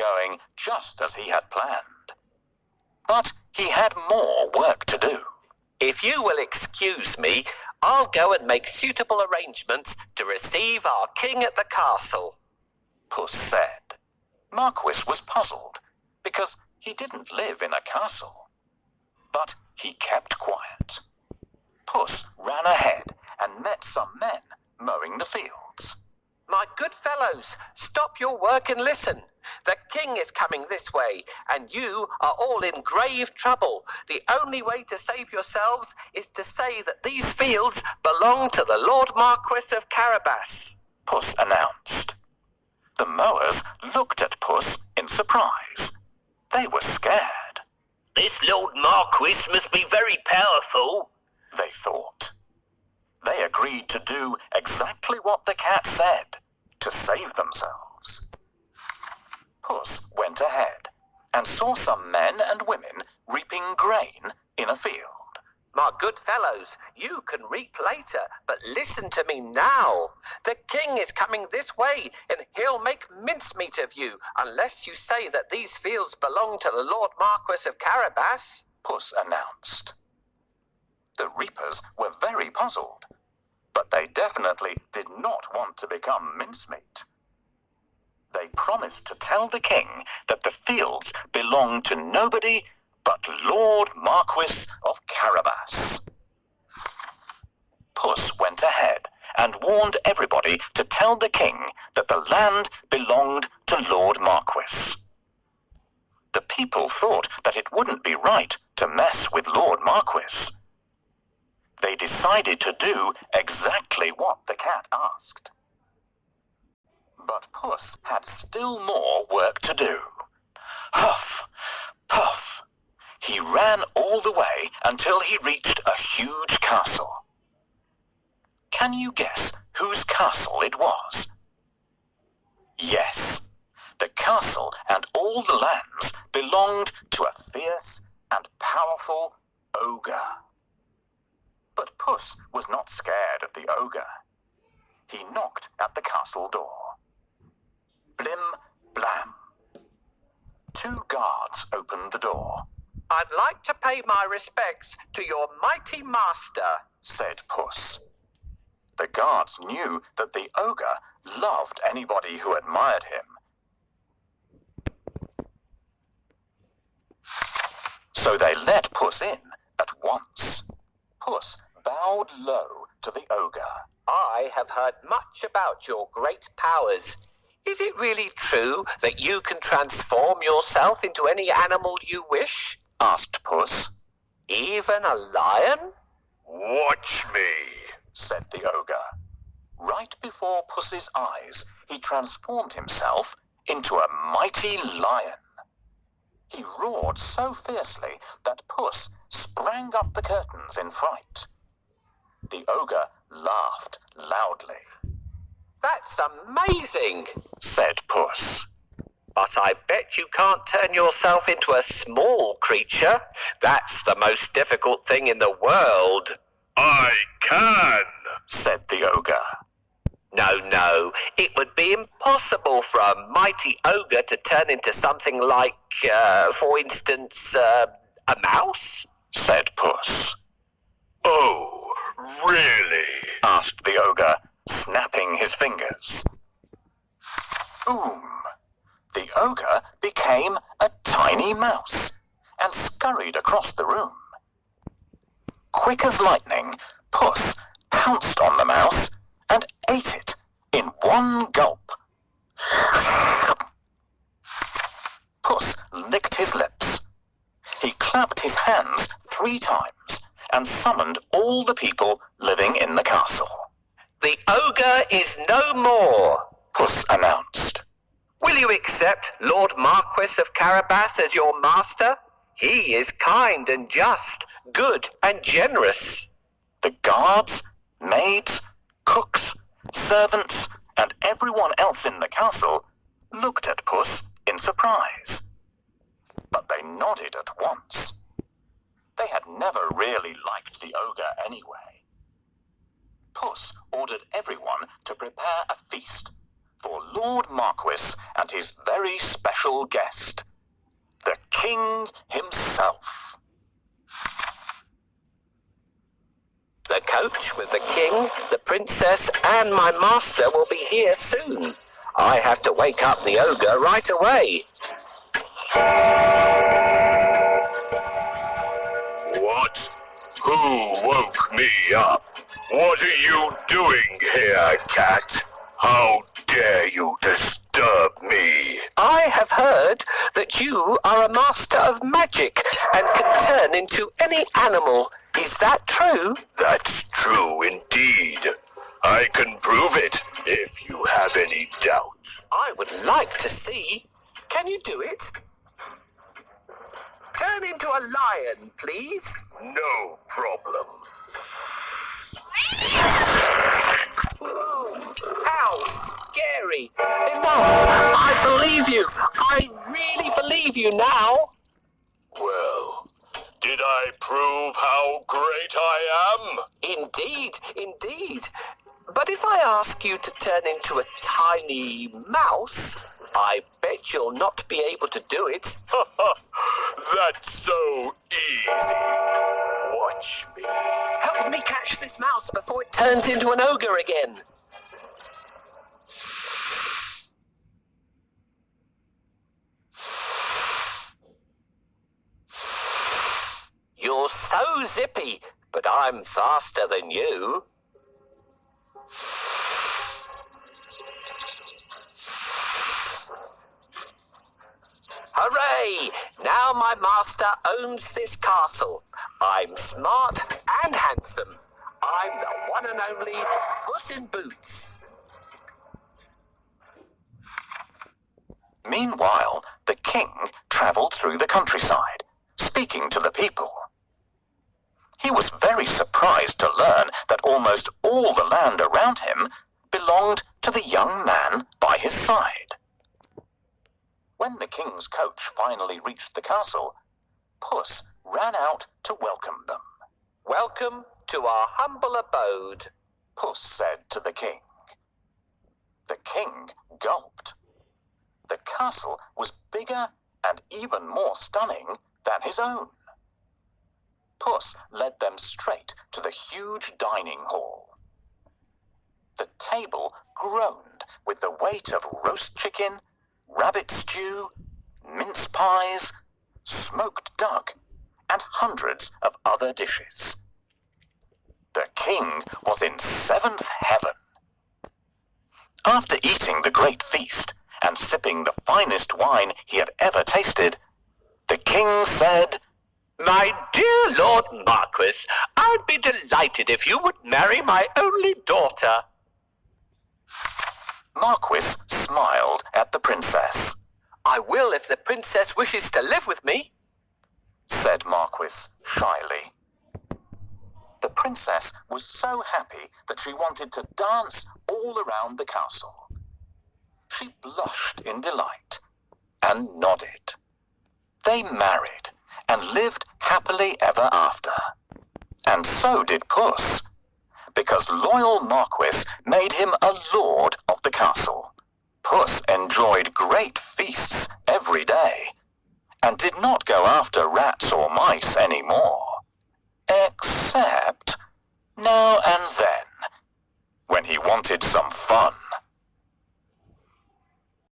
going just as he had planned. But he had more work to do. If you will excuse me, I'll go and make suitable arrangements to receive our king at the castle, Puss said. Marquis was puzzled, because he didn't live in a castle. But he kept quiet. Puss ran ahead and met some men mowing the fields. My good fellows, stop your work and listen. The king is coming this way, and you are all in grave trouble. The only way to save yourselves is to say that these fields belong to the Lord Marquis of Carabas, Puss announced. The mowers looked at Puss in surprise. They were scared. This Lord Marquis must be very powerful, they thought. They agreed to do exactly what the cat said, to save themselves. Puss went ahead and saw some men and women reaping grain in a field. My good fellows, you can reap later, but listen to me now. The king is coming this way, and he'll make mincemeat of you, unless you say that these fields belong to the Lord Marquis of Carabas, Puss announced. The reapers were very puzzled, but they definitely did not want to become mincemeat. They promised to tell the king that the fields belonged to nobody but Lord Marquis of Carabas. Puss went ahead and warned everybody to tell the king that the land belonged to Lord Marquis. The people thought that it wouldn't be right to mess with Lord Marquis. They decided to do exactly what the cat asked. But Puss had still more work to do. Huff, puff. He ran all the way until he reached a huge castle. Can you guess whose castle it was? Yes, the castle and all the lands belonged to a fierce and powerful ogre. But Puss was not scared of the ogre. He knocked at the castle door. Blim, blam. 2 guards opened the door. I'd like to pay my respects to your mighty master, said Puss. The guards knew that the ogre loved anybody who admired him. So they let Puss in at once. Puss bowed low to the ogre. I have heard much about your great powers. Is it really true that you can transform yourself into any animal you wish? Asked Puss. Even a lion? Watch me, said the ogre. Right before Puss's eyes, he transformed himself into a mighty lion. He roared so fiercely that Puss sprang up the curtains in fright. The ogre laughed loudly. That's amazing, said Puss. But I bet you can't turn yourself into a small creature. That's the most difficult thing in the world. I can, said the ogre. No, it would be impossible for a mighty ogre to turn into something like, for instance, a mouse, said Puss. Oh, really? Asked the ogre, snapping his fingers. Boom! The ogre became a tiny mouse and scurried across the room. Quick as lightning, Puss pounced on the mouse and ate it in one gulp. Puss licked his lips. He clapped his hands 3 times and summoned all the people living in the castle. The ogre is no more, Puss announced. Will you accept Lord Marquis of Carabas as your master? He is kind and just, good and generous. The guards, maids, cooks, servants, and everyone else in the castle looked at Puss in surprise. But they nodded at once. They had never really liked the ogre anyway. Puss ordered everyone to prepare a feast for Lord Marquis and his very special guest, the King himself. The coach with the king, the princess, and my master will be here soon. I have to wake up the ogre right away. What? Who woke me up? What are you doing here, cat? How dare you disturb me? I have heard that you are a master of magic and can turn into any animal. Is that true? That's true indeed. I can prove it if you have any doubt. I would like to see. Can you do it? Turn into a lion, please. No problem. Whoa. Ow, scary. Enough. I believe you. I really believe you now. Well, did I prove how great I am? Indeed, indeed. But if I ask you to turn into a tiny mouse, I bet you'll not be able to do it. That's so easy. Watch me. Help me catch this mouse before it turns into an ogre again. You're so zippy, but I'm faster than you. Hooray! Now my master owns this castle. I'm smart and handsome. I'm the one and only Puss in Boots. Meanwhile, the king travelled through the countryside, speaking to the people. He was very surprised to learn that almost all the land around him belonged to the young man by his side. When the king's coach finally reached the castle, Puss ran out to welcome them. Welcome to our humble abode, Puss said to the king. The king gulped. The castle was bigger and even more stunning than his own. Puss led them straight to the huge dining hall. The table groaned with the weight of roast chicken, rabbit stew, mince pies, smoked duck, and hundreds of other dishes. The king was in seventh heaven. After eating the great feast and sipping the finest wine he had ever tasted, the king said, My dear Lord Marquis, I'd be delighted if you would marry my only daughter. Marquis smiled at the princess. I will if the princess wishes to live with me, said Marquis shyly. The princess was so happy that she wanted to dance all around the castle. She blushed in delight and nodded. They married and lived happily ever after. And so did Puss, because loyal Marquis made him a lord of the castle. Puss enjoyed great feasts every day and did not go after rats or mice any more.